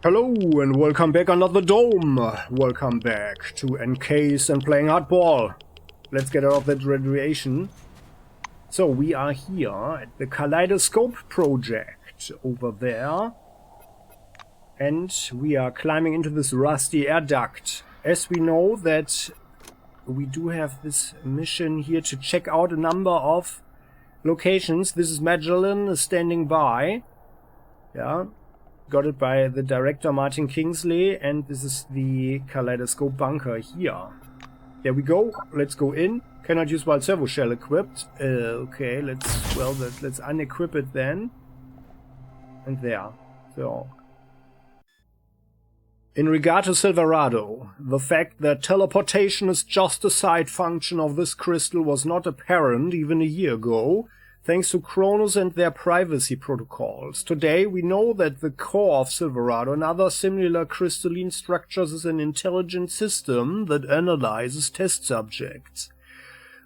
Hello and welcome back under the dome. Welcome back to Encased and playing hardball. Let's get out of that radiation. So we are here at the Kaleidoscope project over there. And we are climbing into this rusty air duct. As we know that we do have this mission here to check out a number of locations. This is Magellan standing by. Yeah. Got it by the director Martin Kingsley, and this is the Kaleidoscope bunker here. There we go. Let's go in. Cannot use while servo shell equipped. Okay, let's unequip it then. And there. So. In regard to Silverado, the fact that teleportation is just a side function of this crystal was not apparent even a year ago, thanks to CRONUS and their privacy protocols. Today, we know that the core of Silverado and other similar crystalline structures is an intelligent system that analyzes test subjects.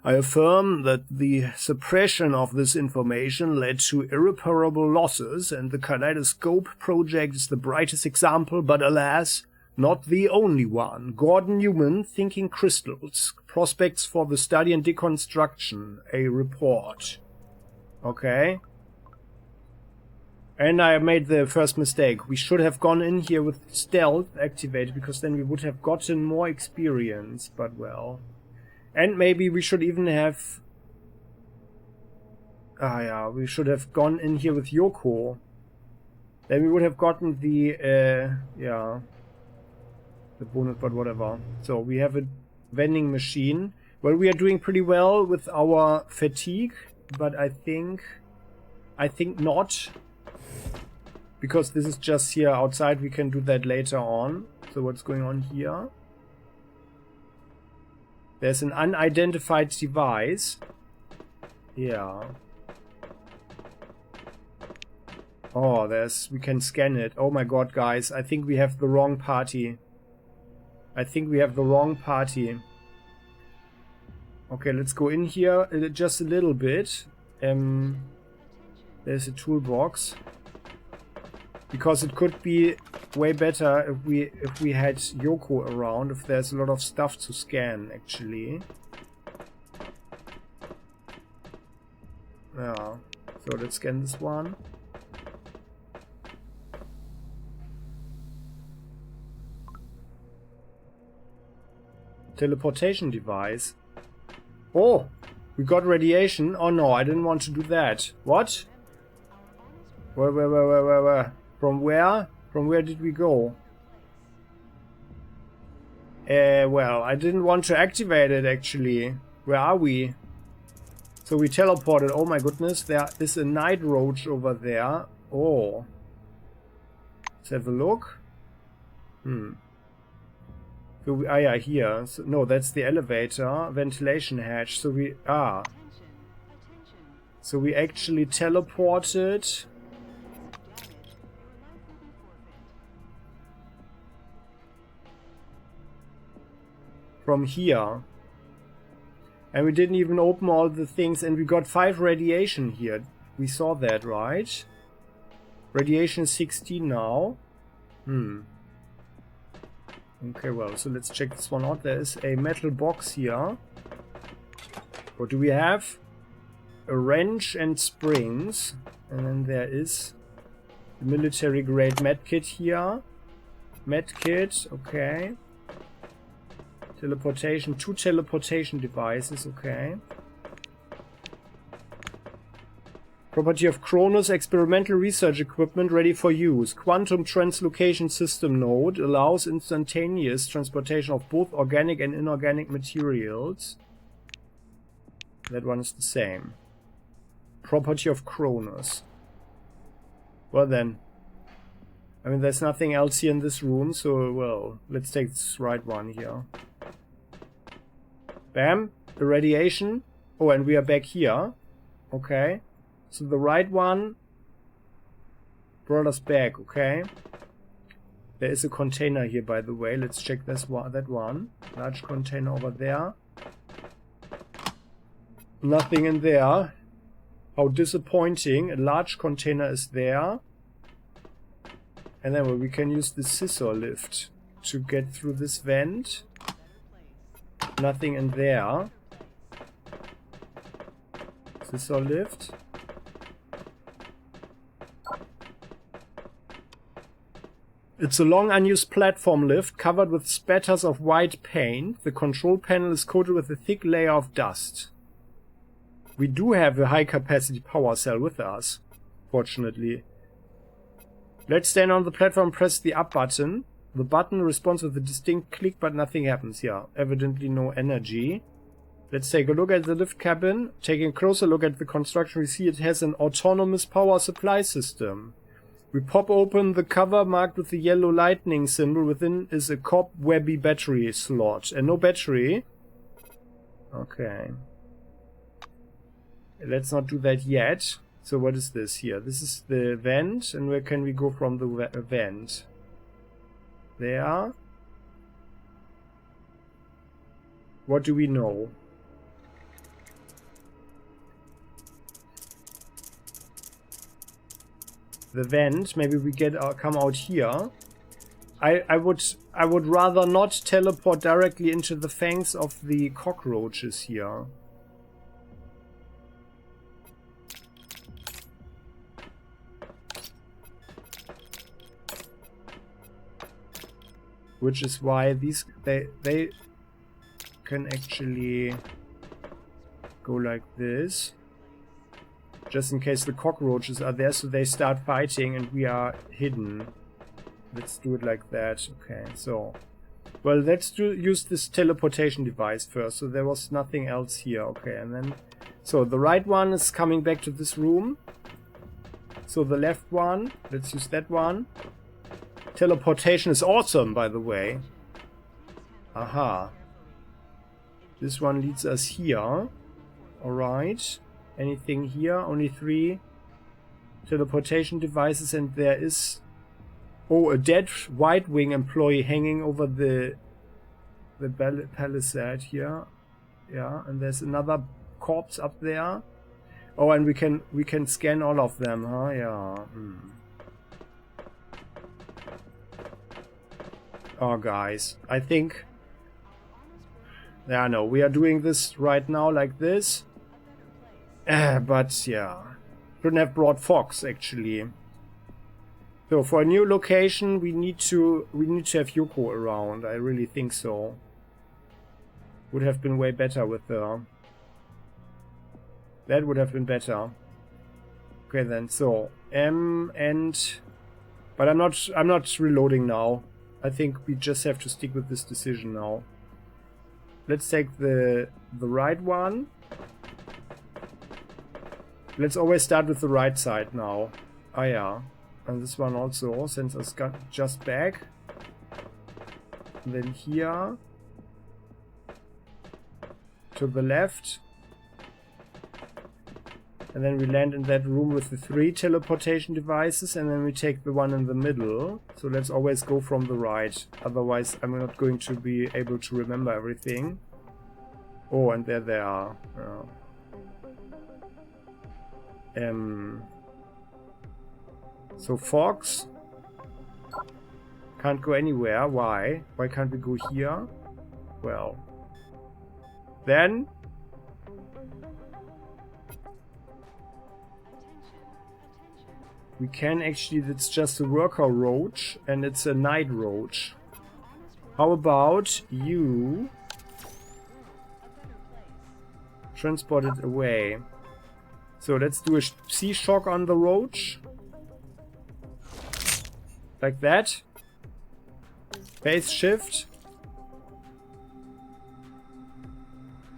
I affirm that the suppression of this information led to irreparable losses, and the Kaleidoscope project is the brightest example, but alas, not the only one. Gordon Newman, Thinking Crystals, Prospects for the Study and Deconstruction, a report. Okay. And I made the first mistake. We should have gone in here with stealth activated, because then we would have gotten more experience, but well. And maybe we should even have... we should have gone in here with Yoko. Then we would have gotten the, the bonus, but whatever. So we have a vending machine. Well, we are doing pretty well with our fatigue, but I think not. Because this is just here outside, we can do that later on. So what's going on here? There's an unidentified device. Yeah. Oh, we can scan it. Oh my god, guys. I think we have the wrong party. Okay, let's go in here just a little bit. There's a toolbox. Because it could be way better if we had Yoko around, if there's a lot of stuff to scan, actually. Yeah, so let's scan this one. Teleportation device. Oh, we got radiation. Oh no, I didn't want to do that. What? Where? From where? From where did we go? Well, I didn't want to activate it, actually. Where are we? So we teleported. Oh my goodness, there is a night roach over there. Oh. Let's have a look. So we, yeah, here. So, no, that's the elevator. Ventilation hatch. So we... So we actually teleported... from here. And we didn't even open all the things, and we got 5 radiation here. We saw that, right? Radiation 16 now. Okay, well, so let's check this one out. There is a metal box here. What do we have? A wrench and springs. And then there is the military grade medkit here. Medkit, okay. Teleportation, 2 teleportation devices, okay. Property of CRONUS, experimental research equipment ready for use. Quantum translocation system node allows instantaneous transportation of both organic and inorganic materials. That one is the same. Property of CRONUS. Well then. I mean, there's nothing else here in this room, so, well, let's take this right one here. Bam! Irradiation. Oh, and we are back here. Okay. So the right one brought us back, okay. There is a container here, by the way. Let's check that one. Large container over there. Nothing in there. How disappointing. A large container is there. And then we can use the scissor lift to get through this vent. Nothing in there. Scissor lift. It's a long unused platform lift covered with spatters of white paint. The control panel is coated with a thick layer of dust. We do have a high capacity power cell with us, fortunately. Let's stand on the platform and press the up button. The button responds with a distinct click, but nothing happens here. Evidently no energy. Let's take a look at the lift cabin. Taking a closer look at the construction, we see it has an autonomous power supply system. We pop open the cover marked with the yellow lightning symbol. Within is a cobwebby battery slot. And no battery. Okay. Let's not do that yet. So what is this here? This is the vent. And where can we go from the vent? There. What do we know? The vent, maybe we come out here. I would rather not teleport directly into the fangs of the cockroaches here. Which is why these they can actually go like this. Just in case the cockroaches are there, so they start fighting and we are hidden. Let's do it like that. Okay, so... Well, let's use this teleportation device first. So there was nothing else here. Okay, and then... So the right one is coming back to this room. So the left one, let's use that one. Teleportation is awesome, by the way. Aha. This one leads us here. Alright. Anything here? Only 3 teleportation devices, and there is... Oh, a dead White Wing employee hanging over the palisade here. Yeah, and there's another corpse up there. Oh, and we can scan all of them, huh? Yeah. Oh, guys, I think... Yeah, no, we are doing this right now like this. But yeah, shouldn't have brought Fox actually. So for a new location, we need to have Yoko around. I really think so. Would have been way better with her. That would have been better. Okay then. So but I'm not reloading now. I think we just have to stick with this decision now. Let's take the right one. Let's always start with the right side now. Ah yeah. And this one also sends us just back. And then here. To the left. And then we land in that room with the 3 teleportation devices. And then we take the one in the middle. So let's always go from the right. Otherwise I'm not going to be able to remember everything. Oh, and there they are. So Fox can't go anywhere. Why? Why can't we go here? Well, then we can actually. It's just a worker roach, and it's a night roach. How about you transport it away? So let's do a C-shock on the roach. Like that. Base shift.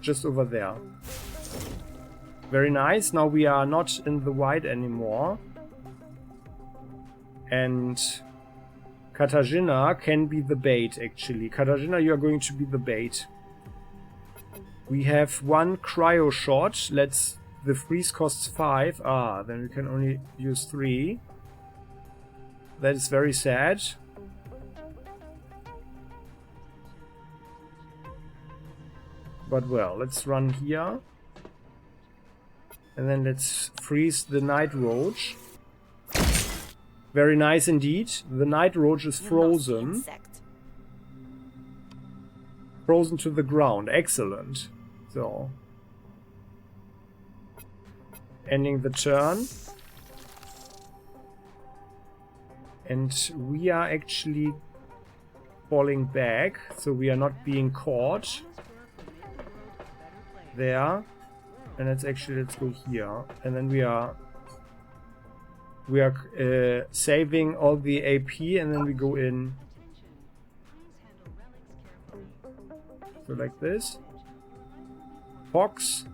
Just over there. Very nice. Now we are not in the white anymore. And Katarzyna can be the bait, actually. Katarzyna, you are going to be the bait. We have 1 cryo shot. The freeze costs 5. Ah, then we can only use 3. That is very sad. But well, let's run here. And then let's freeze the night roach. Very nice indeed. The night roach is frozen. Frozen to the ground. Excellent. So. Ending the turn. And we are actually falling back, so we are not being caught. There. And let's go here. And then we are saving all the AP, and then we go in. So like this. Fox.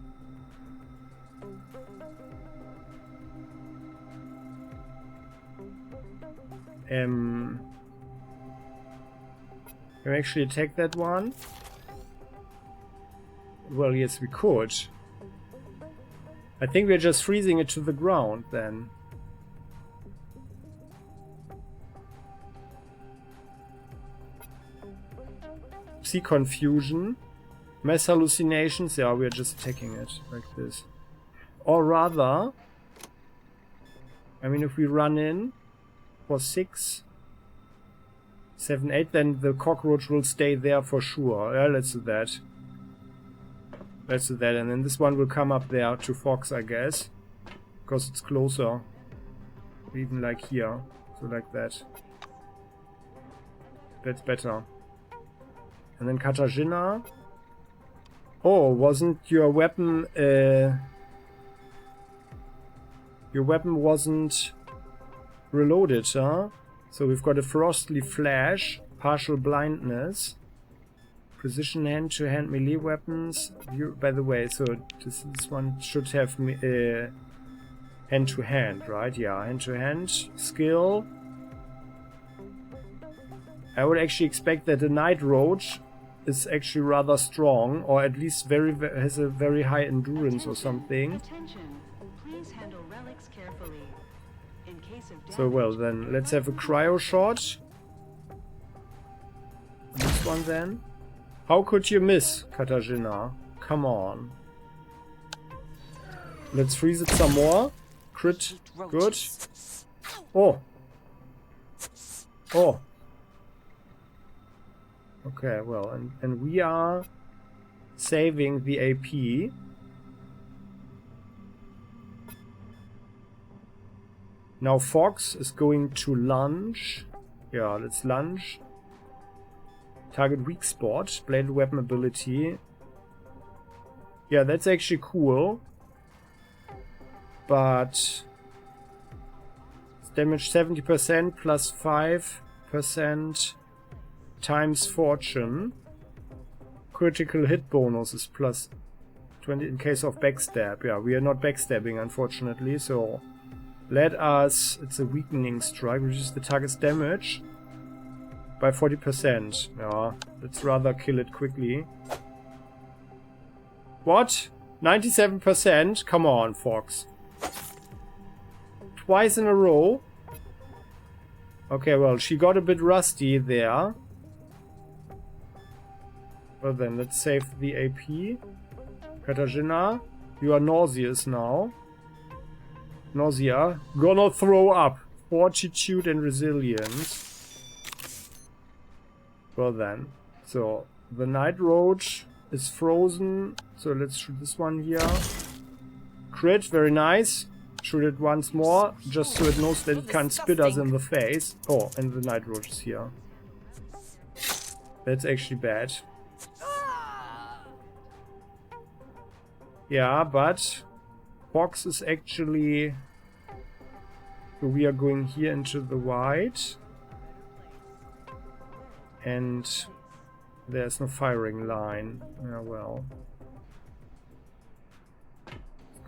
Can we actually attack that one? Well, yes, we could. I think we're just freezing it to the ground then. See confusion. Mass hallucinations. Yeah, we're just attacking it like this. Or rather, I mean, if we run in for 6, 7, 8, then the cockroach will stay there for sure. Yeah, let's do that. Let's do that, and then this one will come up there to Fox, I guess. Because it's closer. Even like here. So like that. That's better. And then Katarzyna. Oh, wasn't your weapon... your weapon wasn't reloaded, huh? So we've got a Frostly Flash, partial blindness, precision hand-to-hand melee weapons. By the way, so this one should have hand-to-hand, right? Yeah, hand-to-hand skill. I would actually expect that the Night Roach is actually rather strong, or at least has a very high endurance or something. Please handle relics carefully. In case of So well then, let's have a cryo shot. This one then. How could you miss, Katarzyna? Come on. Let's freeze it some more. Crit. Good. Oh. Oh. Okay, well, and we are saving the AP. Now Fox is going to lunge. Yeah, let's lunge. Target weak spot. Bladed weapon ability. Yeah, that's actually cool. But it's damage 70% plus 5% times fortune. Critical hit bonus is plus 20 in case of backstab. Yeah, we are not backstabbing, unfortunately, so let us... It's a weakening strike, reduces the target's damage by 40%. Yeah, let's rather kill it quickly. What? 97%? Come on, Fox. Twice in a row? Okay, well, she got a bit rusty there. Well then, let's save the AP. Katarzyna, you are nauseous now. Nausea. Gonna throw up. Fortitude and resilience. Well then. So, the Night Roach is frozen. So let's shoot this one here. Crit, very nice. Shoot it once more, just so it knows that it can't spit us in the face. Oh, and the Night Roach is here. That's actually bad. Yeah, but Fox is actually... So we are going here into the white. And there's no firing line. Yeah, well.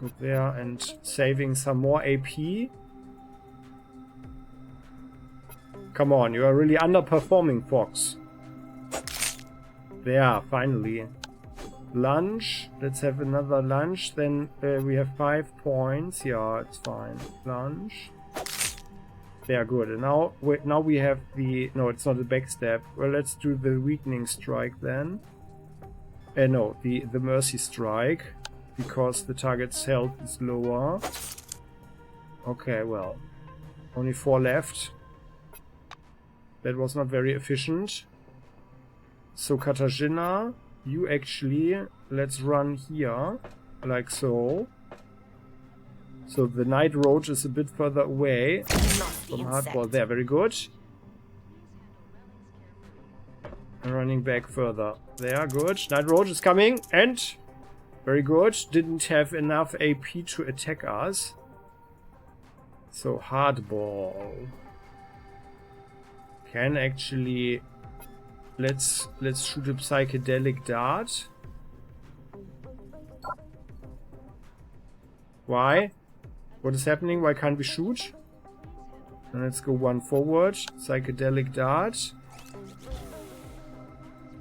Go there and saving some more AP. Come on, you are really underperforming, Fox. There, finally. Lunge. Let's have another lunge. Then we have 5 points. Yeah, it's fine. Lunge. They are good. And now we have the... No, it's not a backstab. Well, let's do the weakening strike then. No, the mercy strike. Because the target's health is lower. Okay, well. Only 4 left. That was not very efficient. So Katarzyna, you actually, let's run here, like so. So the night road is a bit further away from Hardball. There, very good. And running back further. There, good. Night road is coming, and very good. Didn't have enough AP to attack us. So Hardball can actually, let's shoot a psychedelic dart. Why? What is happening? Why can't we shoot? And let's go 1 forward. Psychedelic dart.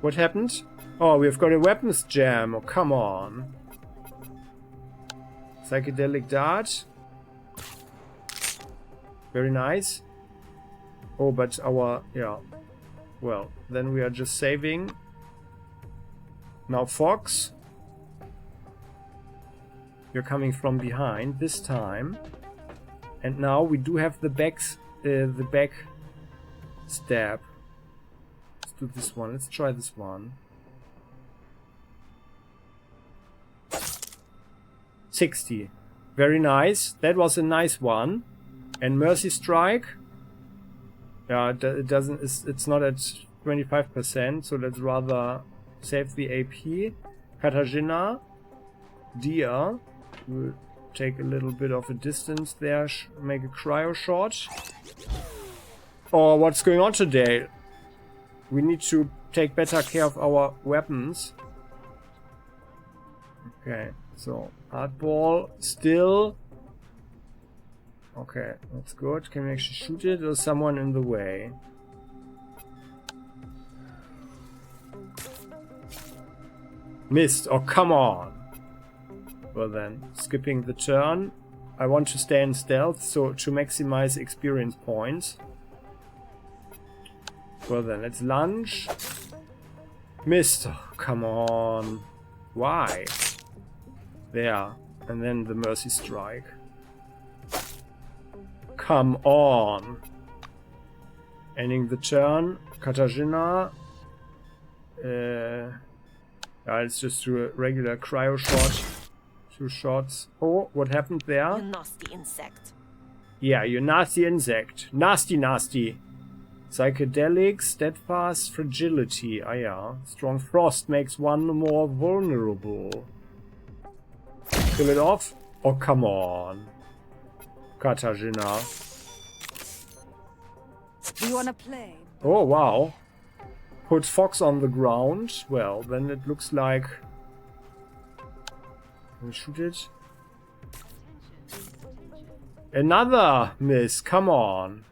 What happened? Oh, we've got a weapons jam. Oh, come on. Psychedelic dart. Very nice. Oh, but our... yeah. Well, then we are just saving. Now Fox. You're coming from behind this time. And now we do have the back stab. Let's do this one. Let's try this one. 60. Very nice. That was a nice one. And Mercy Strike. Yeah, it doesn't. It's not at 25%. So let's rather save the AP. Katarzyna. Dia. We'll take a little bit of a distance there. Make a cryo shot. Oh, what's going on today? We need to take better care of our weapons. Okay, so Hardball still. Okay, that's good. Can we actually shoot it, or is someone in the way? Missed. Oh, come on. Well then, skipping the turn. I want to stay in stealth, so to maximize experience points. Well then, let's lunge. Missed. Oh, come on. Why? There. And then the Mercy Strike. Come on. Ending the turn. Katarzyna. Let's just do a regular cryo shot. 2 shots. Oh, what happened there? You nasty insect. Yeah, you nasty insect. Nasty, nasty. Psychedelic, steadfast, fragility. Ah, yeah. Strong frost makes one more vulnerable. Kill it off. Oh, come on. Katarzyna. Do you wanna play? Oh, wow. Put Fox on the ground. Well, then it looks like... Can we shoot it? Another miss. Come on.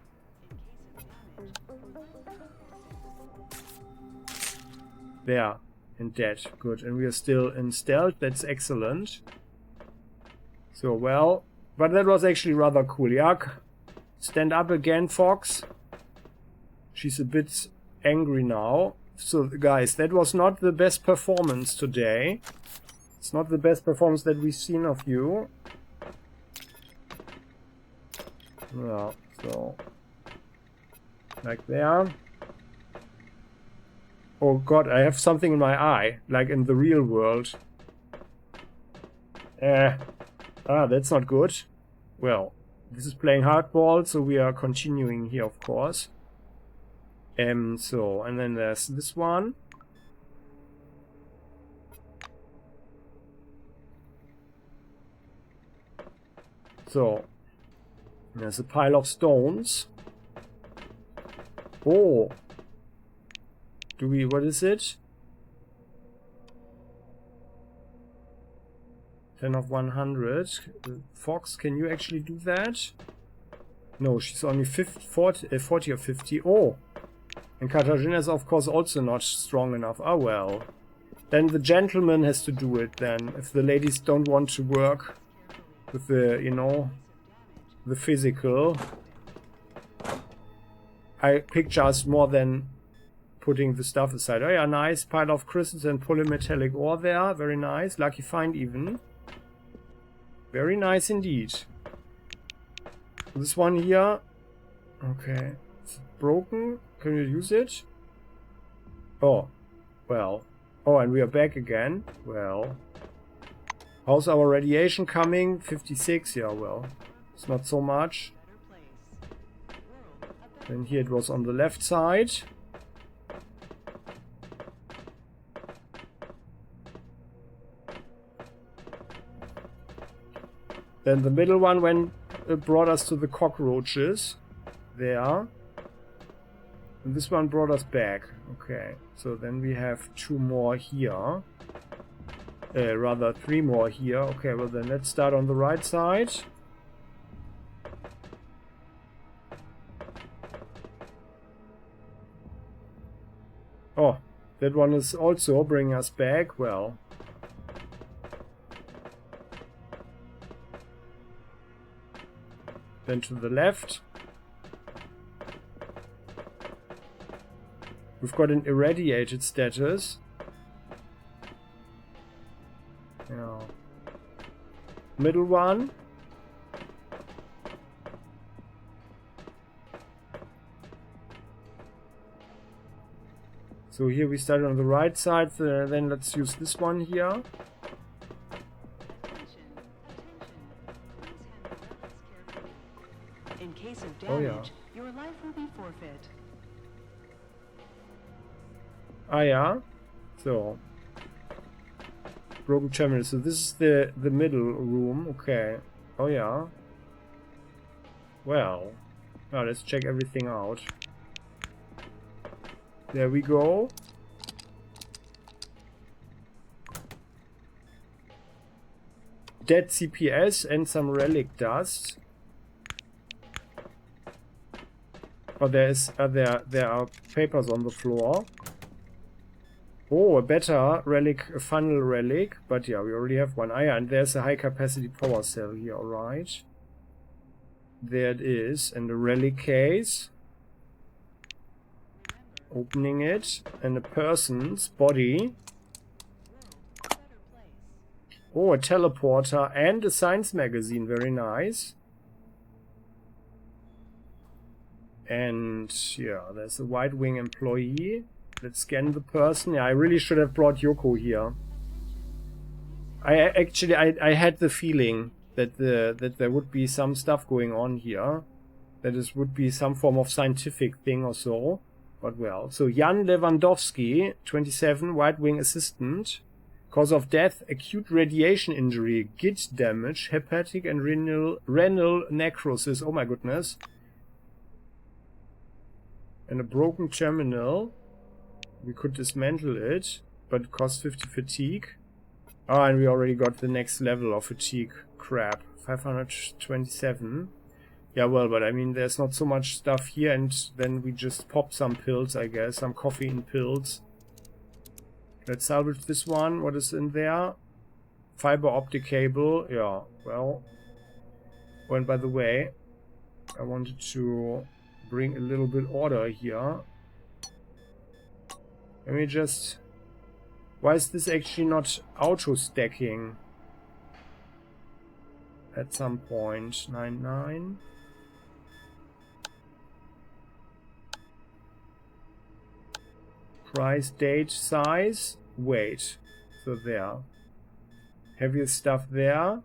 There. And dead. Good. And we are still in stealth. That's excellent. So, well... But that was actually rather cool. Yak, stand up again, Fox. She's a bit angry now. So, guys, that was not the best performance today. It's not the best performance that we've seen of you. Yeah, so... Like there. Oh god, I have something in my eye. Like in the real world. That's not good. Well, this is playing hardball, so we are continuing here, of course. So, and then there's this one. So, there's a pile of stones. Oh! Do we, what is it? 10 of 100. Fox, can you actually do that? No, she's only 40 or 50. Oh! And Katarzyna is of course also not strong enough. Oh well. Then the gentleman has to do it then. If the ladies don't want to work with the, you know, the physical. I picture us more than putting the stuff aside. Oh yeah, nice. Pile of crystals and polymetallic ore there. Very nice. Lucky find even. Very nice indeed. This one here. Okay. It's broken. Can you use it? Oh. Well. Oh, and we are back again. Well. How's our radiation coming? 56. Yeah, well. It's not so much. Then here it was on the left side. Then the middle one brought us to the cockroaches. There. And this one brought us back. Okay. So then we have 2 more here. Rather 3 more here. Okay, well then let's start on the right side. Oh, that one is also bringing us back. Well. Then to the left. We've got an irradiated status. Yeah. Middle one. So here we started on the right side, then let's use this one here. Attention, attention. Please handle relics carefully. In case of Oh, damage, yeah. your life will be forfeit. Ah, yeah. So. Broken terminal. So this is the middle room. Okay. Oh, yeah. Well. Now let's check everything out. There we go. Dead CPS and some relic dust. Oh, there are papers on the floor. Oh, a better relic, a funnel relic. But yeah, we already have one. Ah, yeah, and there's a high capacity power cell here. Alright. There it is. And a relic case. Opening it, and a person's body. Oh, a teleporter and a science magazine. Very nice. And yeah, there's a White Wing employee. Let's scan the person. Yeah, I really should have brought Yoko here. I had the feeling that there would be some stuff going on here. That it would be some form of scientific thing or so. But well, so Jan Lewandowski, 27, White Wing assistant. Cause of death, acute radiation injury, git damage, hepatic and renal necrosis. Oh my goodness. And a broken terminal. We could dismantle it, but it costs 50 fatigue. Ah, and we already got the next level of fatigue. Crap. 527. Yeah, well, but I mean, there's not so much stuff here, and then we just pop some pills, I guess. Some caffeine pills. Let's salvage this one. What is in there? Fiber optic cable. Yeah, well. Oh, and by the way, I wanted to bring a little bit order here. Let me just... Why is this actually not auto-stacking? At some point. 99. Price, date, size, weight. So there. Heaviest stuff there.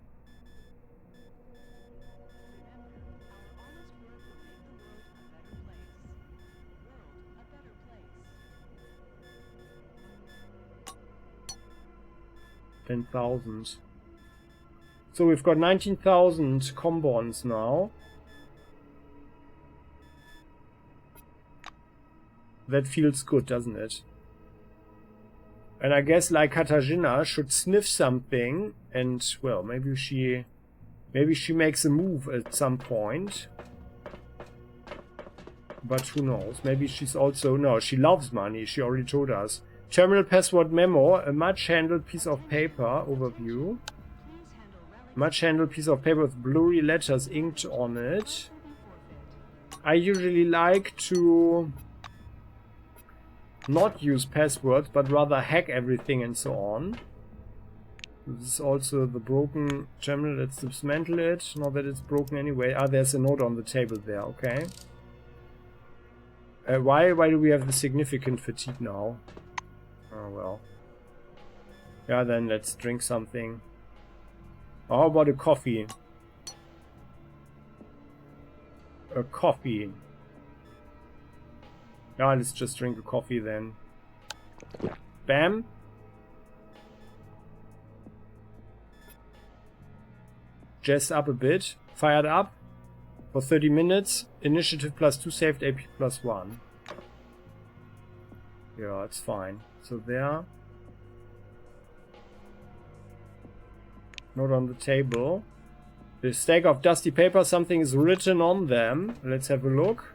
$10,000. So we've got 19,000 combons now. That feels good, doesn't it? And I guess like Katarzyna should sniff something and, well, maybe she makes a move at some point. But who knows? Maybe she's also... No, she loves money, she already told us. Terminal password memo, a much handled piece of paper, overview. Much handled piece of paper with blurry letters inked on it. I usually like to not use passwords, but rather hack everything and so on. This is also the broken terminal. Let's dismantle it. Not that it's broken anyway. Ah, there's a note on the table there. Okay. Why do we have the significant fatigue now? Oh well. Yeah, then let's drink something. How about a coffee? A coffee. Yeah, let's just drink a coffee then. Bam. Jazzed up a bit. Fired up. For 30 minutes. Initiative +2, saved AP +1. Yeah, it's fine. So there. Note on the table. The stack of dusty paper, something is written on them. Let's have a look.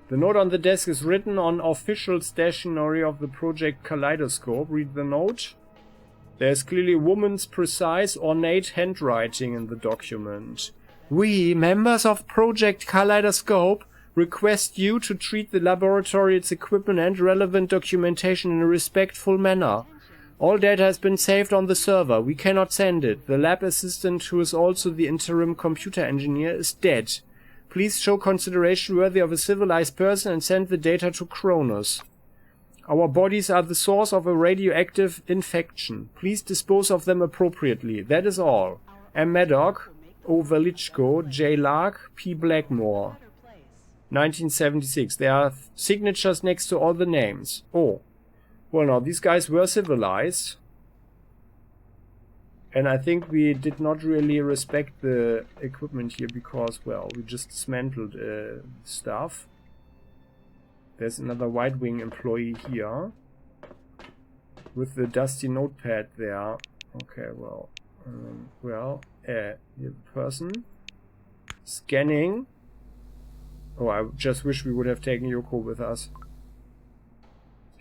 The note on the desk is written on official stationery of the project Kaleidoscope. Read the note. There's clearly a woman's precise, ornate handwriting in the document. We, members of Project Kaleidoscope, request you to treat the laboratory, its equipment and relevant documentation in a respectful manner. All data has been saved on the server. We cannot send it. The lab assistant, who is also the interim computer engineer, is dead. Please show consideration worthy of a civilized person and send the data to CRONUS. Our bodies are the source of a radioactive infection. Please dispose of them appropriately. That is all. M. Maddock, O. Velichko, J. Lark, P. Blackmore. 1976. There are signatures next to all the names. Oh. Well, now, these guys were civilized. And I think we did not really respect the equipment here because, well, we just dismantled stuff. There's another White Wing employee here. With the dusty notepad there. Okay, well. Here's a person. Scanning. Oh, I just wish we would have taken Yoko with us.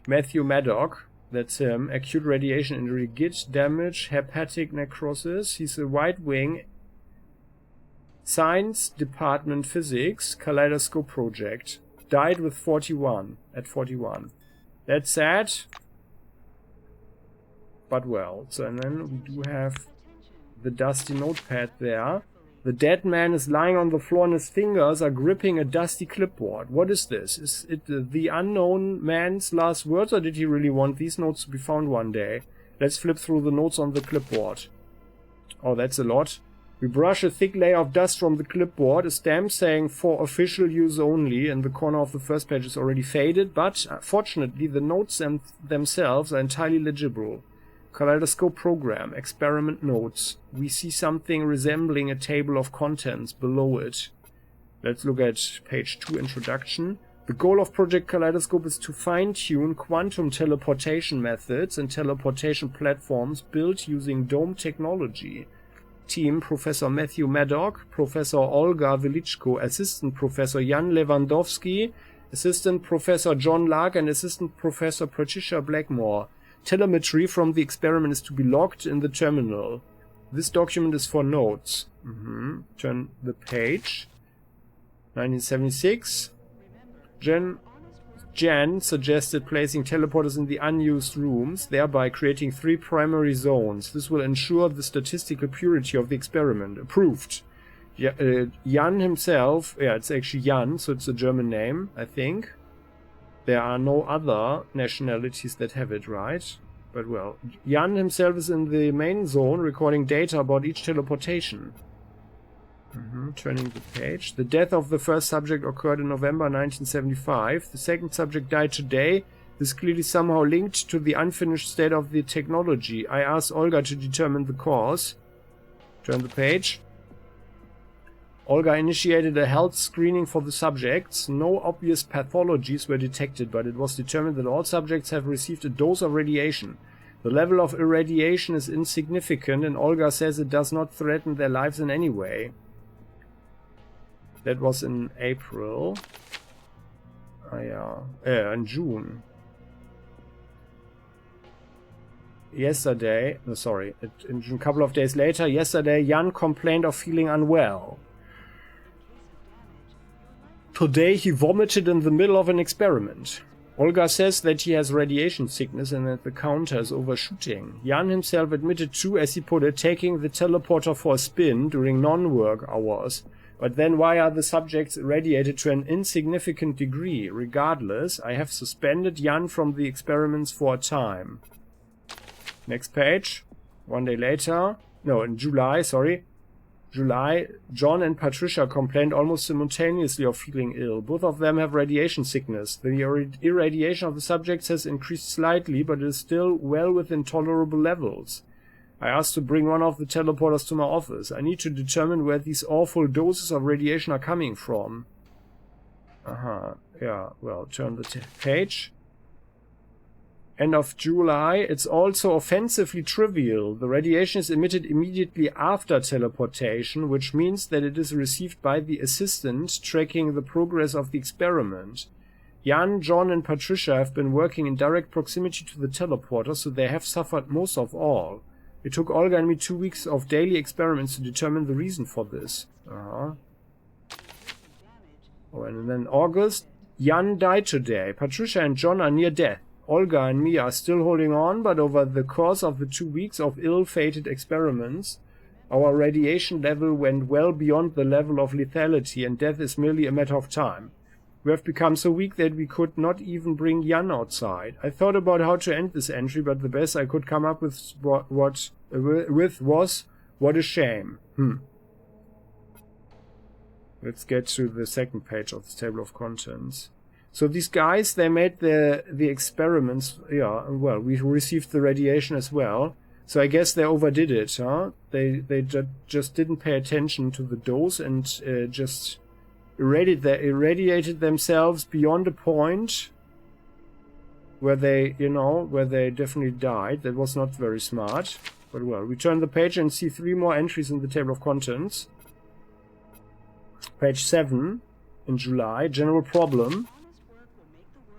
Matthew Maddock, that's him. Acute radiation injury, git damage, hepatic necrosis. He's a White Wing. Science Department Physics, Kaleidoscope Project. Died with 41, at 41. That's sad. But well, so and then we do have the dusty notepad there. The dead man is lying on the floor and his fingers are gripping a dusty clipboard. What is this? Is it the unknown man's last words, or did he really want these notes to be found one day? Let's flip through the notes on the clipboard. Oh, that's a lot. We brush a thick layer of dust from the clipboard. A stamp saying "for official use only" in the corner of the first page is already faded, but fortunately the notes themselves are entirely legible. Kaleidoscope program, experiment notes. We see something resembling a table of contents below it. Let's look at page 2, introduction. The goal of Project Kaleidoscope is to fine-tune quantum teleportation methods and teleportation platforms built using dome technology. Team: Professor Matthew Maddock, Professor Olga Velichko, Assistant Professor Jan Lewandowski, Assistant Professor John Lark, and Assistant Professor Patricia Blackmore. Telemetry from the experiment is to be logged in the terminal. This document is for notes. Turn the page. 1976. Jan suggested placing teleporters in the unused rooms, thereby creating 3 primary zones. This will ensure the statistical purity of the experiment. Approved. Jan himself, it's actually Jan, so it's a German name, I think. There are no other nationalities that have it, right? But well, Jan himself is in the main zone recording data about each teleportation. Turning the page. The death of the first subject occurred in November 1975. The second subject died today. This is clearly somehow linked to the unfinished state of the technology. I asked Olga to determine the cause. Turn the page. Olga initiated a health screening for the subjects. No obvious pathologies were detected, but it was determined that all subjects have received a dose of radiation. The level of irradiation is insignificant, and Olga says it does not threaten their lives in any way. That was in April. In June. Yesterday, a couple of days later, yesterday, Jan complained of feeling unwell. Today he vomited in the middle of an experiment. Olga says that he has radiation sickness and that the counter is overshooting. Jan himself admitted to, as he put it, taking the teleporter for a spin during non-work hours. But then why are the subjects irradiated to an insignificant degree? Regardless, I have suspended Jan from the experiments for a time. Next page. 1 day later. No, in July, sorry. July, John and Patricia complained almost simultaneously of feeling ill. Both of them have radiation sickness. The irradiation of the subjects has increased slightly, but it is still well within tolerable levels. I asked to bring one of the teleporters to my office. I need to determine where these awful doses of radiation are coming from. Yeah, well, turn the page. End of July. It's also offensively trivial. The radiation is emitted immediately after teleportation, which means that it is received by the assistant tracking the progress of the experiment. Jan, John, and Patricia have been working in direct proximity to the teleporter, so they have suffered most of all. It took Olga and me 2 weeks of daily experiments to determine the reason for this. Oh, and then August. Jan died today. Patricia and John are near death. Olga and me are still holding on, but over the course of the 2 weeks of ill-fated experiments, our radiation level went well beyond the level of lethality, and death is merely a matter of time. We have become so weak that we could not even bring Jan outside. I thought about how to end this entry, but the best I could come up with was, what a shame. Let's get to the second page of the table of contents. So these guys, they made the experiments. Yeah, well, we received the radiation as well. So I guess they overdid it, huh? They just didn't pay attention to the dose and just irradiated themselves beyond a point where they, where they definitely died. That was not very smart. But well, we turn the page and see 3 more entries in the table of contents. Page 7 in July, general problem.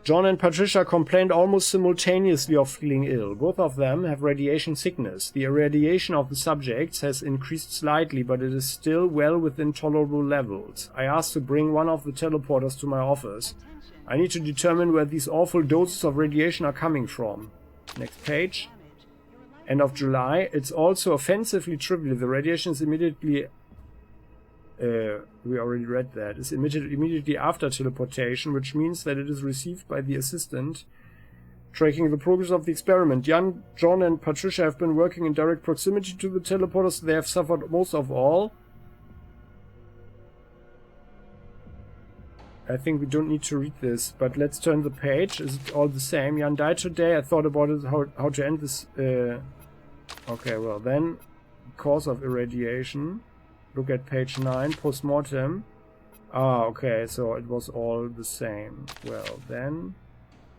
John and Patricia complained almost simultaneously of feeling ill. Both of them have radiation sickness. The irradiation of the subjects has increased slightly, but it is still well within tolerable levels. I asked to bring one of the teleporters to my office. I need to determine where these awful doses of radiation are coming from. Next page. End of July. It's also offensively trivial. The radiation is immediately... we already read that. Is emitted immediately after teleportation, which means that it is received by the assistant tracking the progress of the experiment. Jan, John, and Patricia have been working in direct proximity to the teleporter, so they have suffered most of all. I think we don't need to read this, but let's turn the page. Is it all the same? Jan died today. I thought about it, how to end this. Okay, well then, cause of irradiation. Look at page 9, post-mortem. Ah, okay, so it was all the same. Well, then,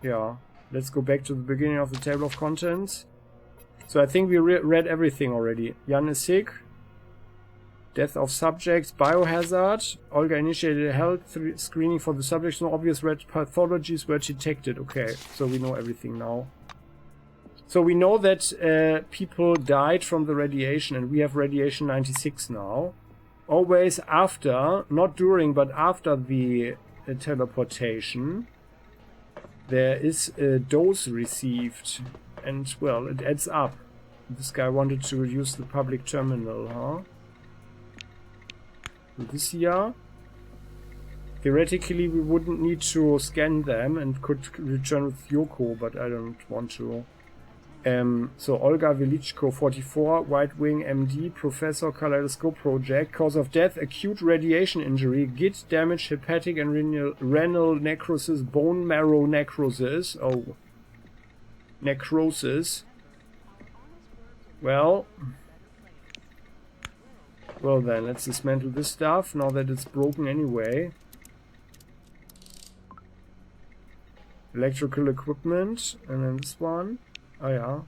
yeah. Let's go back to the beginning of the table of contents. So I think we read everything already. Jan is sick. Death of subjects. Biohazard. Olga initiated a health screening for the subjects. No obvious red pathologies were detected. Okay, so we know everything now. So we know that people died from the radiation, and we have radiation 96 now. Always after, not during, but after the teleportation, there is a dose received. And, well, it adds up. This guy wanted to use the public terminal, huh? This here. Theoretically, we wouldn't need to scan them and could return with Yoko, but I don't want to. So Olga Velichko, 44, White Wing MD, Professor, Kaleidoscope Project, cause of death, acute radiation injury, git damage, hepatic and renal necrosis, bone marrow necrosis. Oh, necrosis. Well then, let's dismantle this stuff, now that it's broken anyway. Electrical equipment, and then this one. Oh yeah.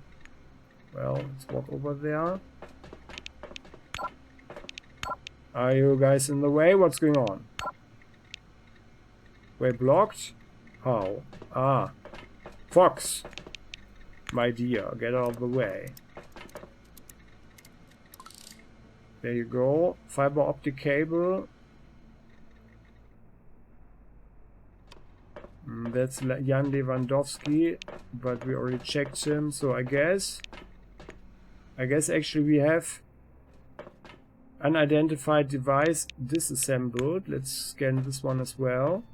Well, let's walk over there. Are you guys in the way? What's going on? Way blocked? How? Ah. Fox! My dear, get out of the way. There you go. Fiber optic cable. That's Jan Lewandowski, but we already checked him, so I guess actually we have... Unidentified device disassembled. Let's scan this one as well.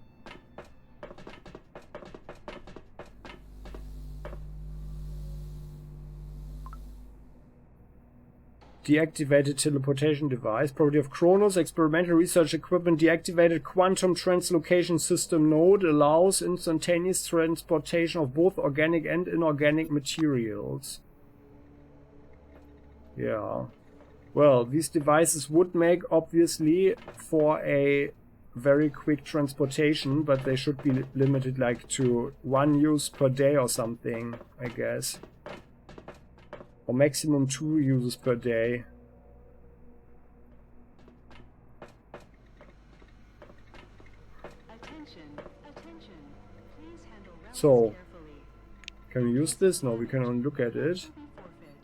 Deactivated teleportation device. Property of CRONUS. Experimental research equipment. Deactivated quantum translocation system node. Allows instantaneous transportation of both organic and inorganic materials. Yeah. Well, these devices would make, obviously, for a very quick transportation, but they should be limited like to 1 use per day or something, I guess. Or maximum 2 uses per day. Attention, attention. Please handle relics So, carefully. can we use this? No, we can only look at it. To be forfeit.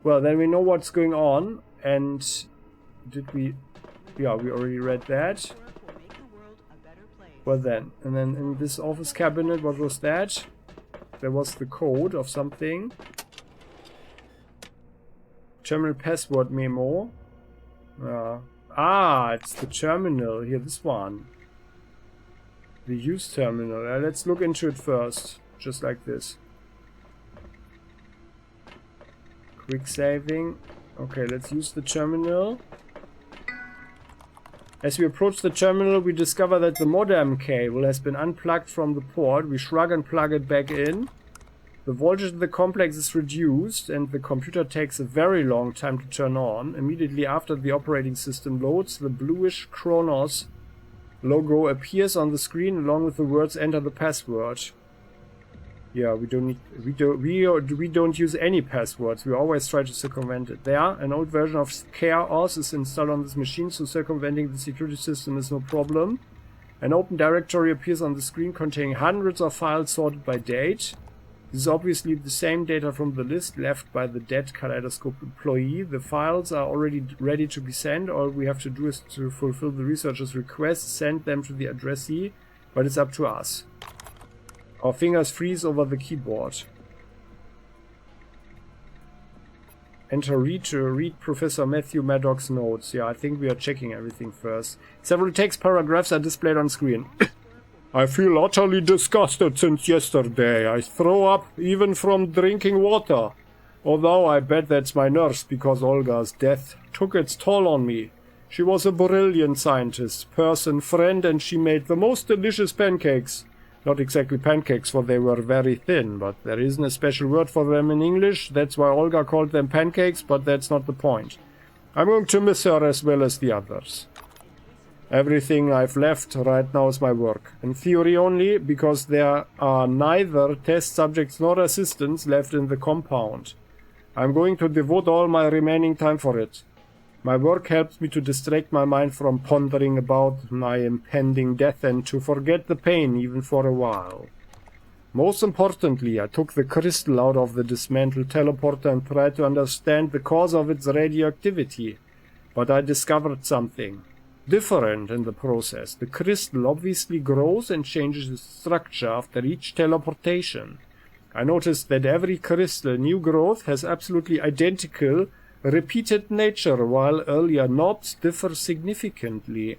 Well, then we know what's going on, and did we... Yeah, we already read that. Work will make the world a better place. Well then, and then in this office cabinet, what was that? There was the code of something. Terminal password memo. It's the terminal. Here, this one. The use terminal. Let's look into it first. Just like this. Quick saving. Okay, let's use the terminal. As we approach the terminal, we discover that the modem cable has been unplugged from the port. We shrug and plug it back in. The voltage of the complex is reduced, and the computer takes a very long time to turn on. Immediately after the operating system loads, the bluish CRONUS logo appears on the screen along with the words "Enter the password." Yeah, we don't use any passwords. We always try to circumvent it. There, an old version of CRONUS is installed on this machine, so circumventing the security system is no problem. An open directory appears on the screen containing hundreds of files sorted by date. This is obviously the same data from the list left by the dead Kaleidoscope employee. The files are already ready to be sent. All we have to do is to fulfill the researcher's request, send them to the addressee, but it's up to us. Our fingers freeze over the keyboard. Enter read to read Professor Matthew Maddox's notes. Yeah, I think we are checking everything first. Several text paragraphs are displayed on screen. I feel utterly disgusted since yesterday. I throw up even from drinking water. Although I bet that's my nurse, because Olga's death took its toll on me. She was a brilliant scientist, person, friend, and she made the most delicious pancakes. Not exactly pancakes, for they were very thin, but there isn't a special word for them in English. That's why Olga called them pancakes, but that's not the point. I'm going to miss her as well as the others. Everything I've left right now is my work. In theory only, because there are neither test subjects nor assistants left in the compound. I'm going to devote all my remaining time for it. My work helps me to distract my mind from pondering about my impending death and to forget the pain even for a while. Most importantly, I took the crystal out of the dismantled teleporter and tried to understand the cause of its radioactivity. But I discovered something different in the process. The crystal obviously grows and changes its structure after each teleportation. I noticed that every crystal new growth has absolutely identical repeated nature, while earlier knobs differ significantly.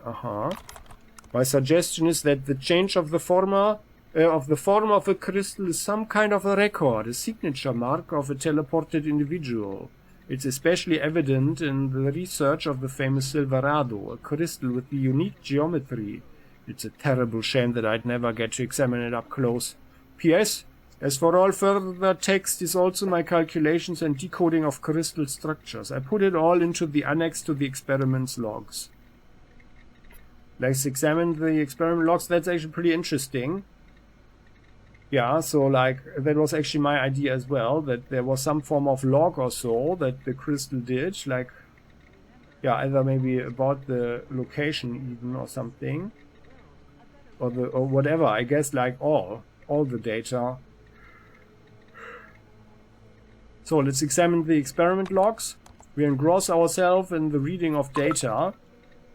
My suggestion is that the change of the form of a crystal is some kind of a record, a signature mark of a teleported individual. It's especially evident in the research of the famous Silverado, a crystal with the unique geometry. It's a terrible shame that I'd never get to examine it up close. P.S. As for all further text is also my calculations and decoding of crystal structures. I put it all into the annex to the experiment's logs. Let's examine the experiment logs. That's actually pretty interesting. Yeah, so like, that was actually my idea as well, that there was some form of log or so that the crystal did, like, yeah, either maybe about the location even or something, or whatever, I guess, like all the data. So let's examine the experiment logs. We engross ourselves in the reading of data.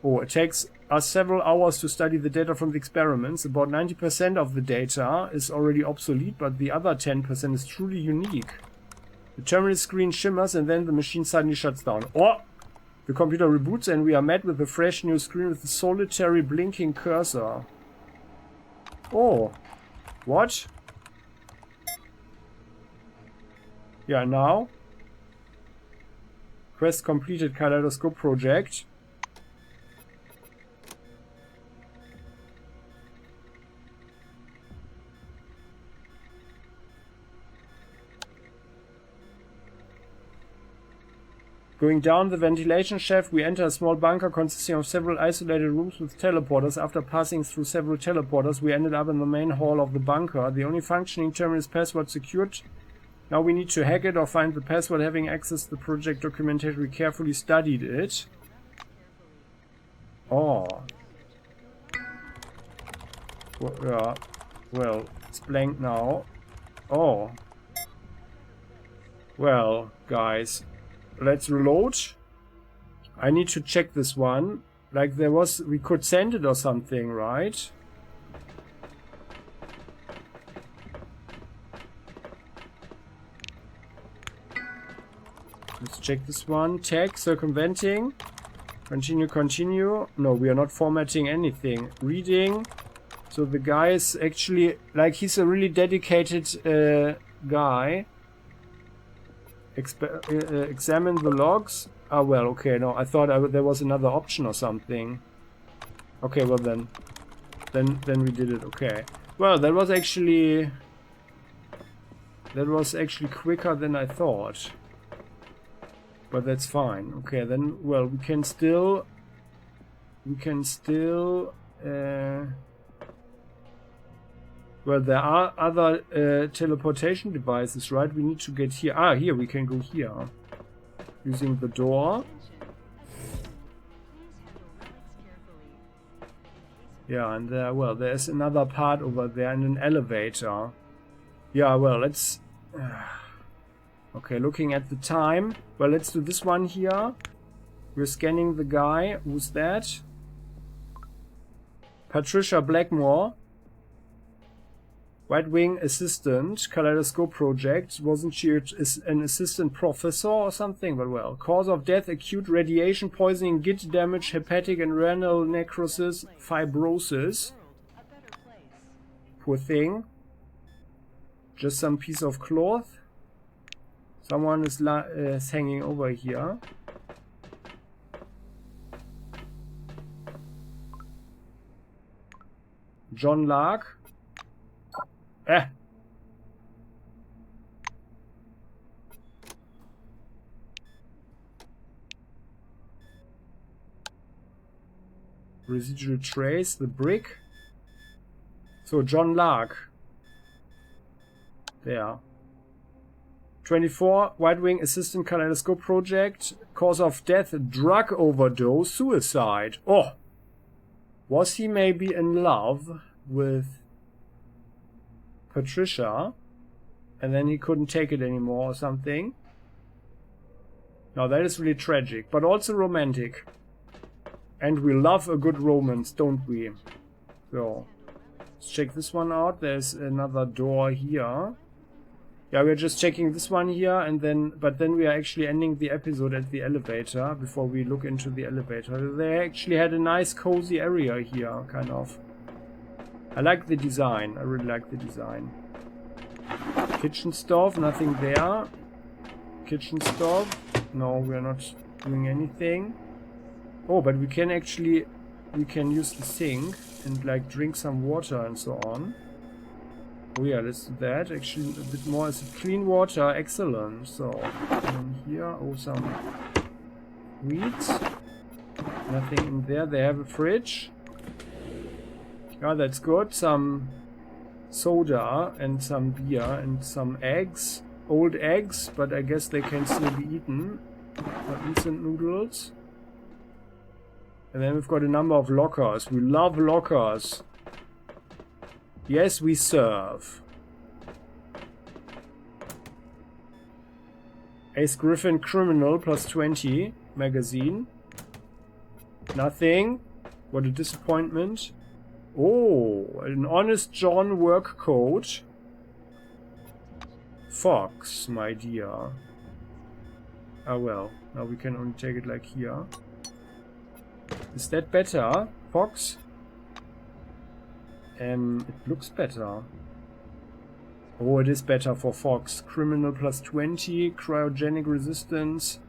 Oh, it takes us several hours to study the data from the experiments. About 90% of the data is already obsolete, but the other 10% is truly unique. The terminal screen shimmers and then the machine suddenly shuts down. Oh! The computer reboots and we are met with a fresh new screen with a solitary blinking cursor. Oh. What? Yeah, now. Quest completed, Kaleidoscope project. Going down the ventilation shaft, we enter a small bunker consisting of several isolated rooms with teleporters. After passing through several teleporters, we ended up in the main hall of the bunker. The only functioning terminal is password secured. Now we need to hack it or find the password. Having access to the project documentation, we carefully studied it. Oh. Well, yeah. Well, it's blank now. Oh. Well, guys. Let's reload. I need to check this one. Like there was... We could send it or something, right? Let's check this one. Tag, circumventing. Continue, continue. No, we are not formatting anything. Reading. So the guy is actually... Like he's a really dedicated guy. Examine the logs. Ah, well, okay, no, I thought there was another option or something. Okay, well then we did it. Okay. Well, that was actually quicker than I thought. But that's fine. Okay, then, well, we can still well, there are other teleportation devices, right? We need to get here. Ah, here, we can go here. Using the door. Yeah, and there, well, there's another part over there and an elevator. Yeah, well, let's... okay, looking at the time. Well, let's do this one here. We're scanning the guy. Who's that? Patricia Blackmore. White Wing assistant, Kaleidoscope project. Wasn't she an assistant professor or something? But well. Cause of death, acute radiation poisoning, git damage, hepatic and renal necrosis, fibrosis. Poor thing. Just some piece of cloth. Someone is hanging over here. John Lark. Residual trace, the brick. So John Lark. There. 24, White Wing assistant, Kaleidoscope project. Cause of death, drug overdose, suicide. Oh! Was he maybe in love with Patricia, and then he couldn't take it anymore or something? Now that is really tragic, but also romantic. And we love a good romance, don't we? So, let's check this one out. There's another door here. Yeah, we're just checking this one here, and but then we are actually ending the episode at the elevator before we look into the elevator. They actually had a nice cozy area here, kind of. I like the design. I really like the design. Kitchen stove, nothing there. Kitchen stove. No, we're not doing anything. Oh, but we can actually... We can use the sink and like drink some water and so on. Oh yeah, let's do that. Actually, a bit more is clean water. Excellent. So, here, oh, some wheat. Nothing in there. They have a fridge. Yeah, that's good. Some soda and some beer and some eggs. Old eggs, but I guess they can still be eaten. Instant noodles. And then we've got a number of lockers. We love lockers. Yes, we serve. Ace Griffin Criminal plus 20 magazine. Nothing. What a disappointment. Oh, an Honest John work coat. Fox, my dear. Ah well, now we can only take it like here. Is that better, Fox? It looks better. Oh, it is better for Fox. Criminal plus 20, cryogenic resistance.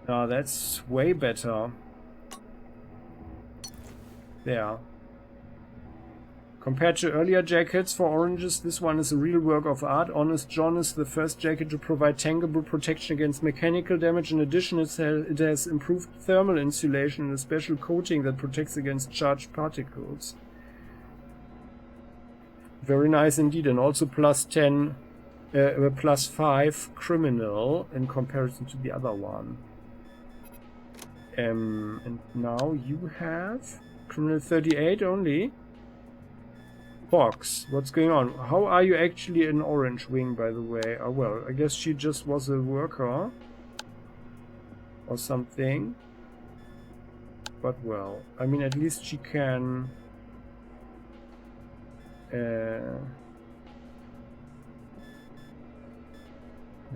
Ah, that's way better. There. Compared to earlier jackets for oranges, this one is a real work of art. Honest John is the first jacket to provide tangible protection against mechanical damage. In addition, it has improved thermal insulation and a special coating that protects against charged particles. Very nice indeed, and also plus 5 criminal in comparison to the other one. And now you have criminal 38 only. Fox, what's going on? How are you actually an orange wing, by the way? Oh well, I guess she just was a worker or something. But well, I mean, at least she can no,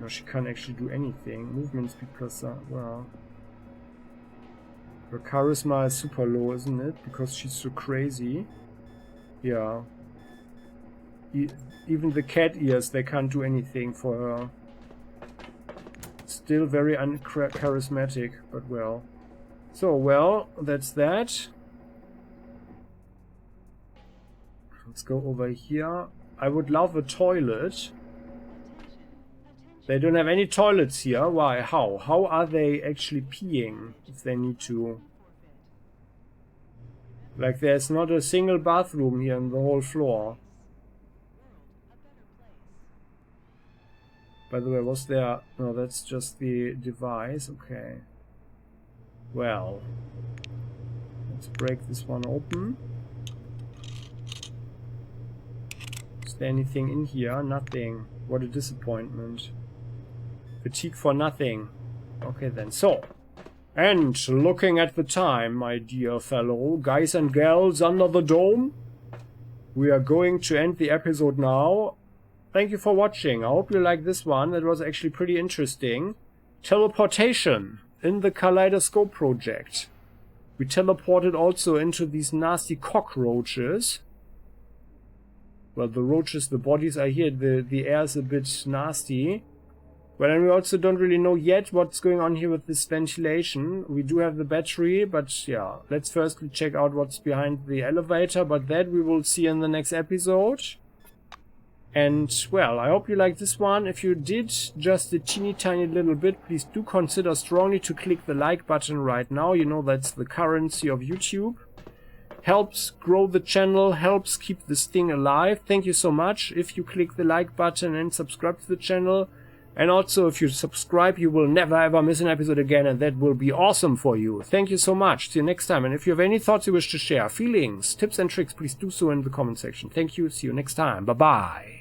she can't actually do anything. Movement speed plus well, her charisma is super low, isn't it? Because she's so crazy. Yeah. Even the cat ears, they can't do anything for her. Still very uncharismatic, but well. So, well, that's that. Let's go over here. I would love a toilet. They don't have any toilets here. Why? How? How are they actually peeing if they need to? Like, there's not a single bathroom here in the whole floor. By the way, was there... No, that's just the device. Okay. Well. Let's break this one open. Is there anything in here? Nothing. What a disappointment. Fatigue for nothing. Okay then. So. And looking at the time, my dear fellow guys and gals under the dome, we are going to end the episode now. Thank you for watching. I hope you like this one. It was actually pretty interesting. Teleportation in the Kaleidoscope project. We teleported also into these nasty cockroaches. Well, the roaches, the bodies are here. The air is a bit nasty. Well, and we also don't really know yet what's going on here with this ventilation. We do have the battery, but yeah, let's firstly check out what's behind the elevator, but that we will see in the next episode. And, well, I hope you liked this one. If you did just a teeny tiny little bit, please do consider strongly to click the like button right now. You know that's the currency of YouTube. Helps grow the channel, helps keep this thing alive. Thank you so much if you click the like button and subscribe to the channel. And also, if you subscribe, you will never ever miss an episode again, and that will be awesome for you. Thank you so much. See you next time. And if you have any thoughts you wish to share, feelings, tips and tricks, please do so in the comment section. Thank you. See you next time. Bye-bye.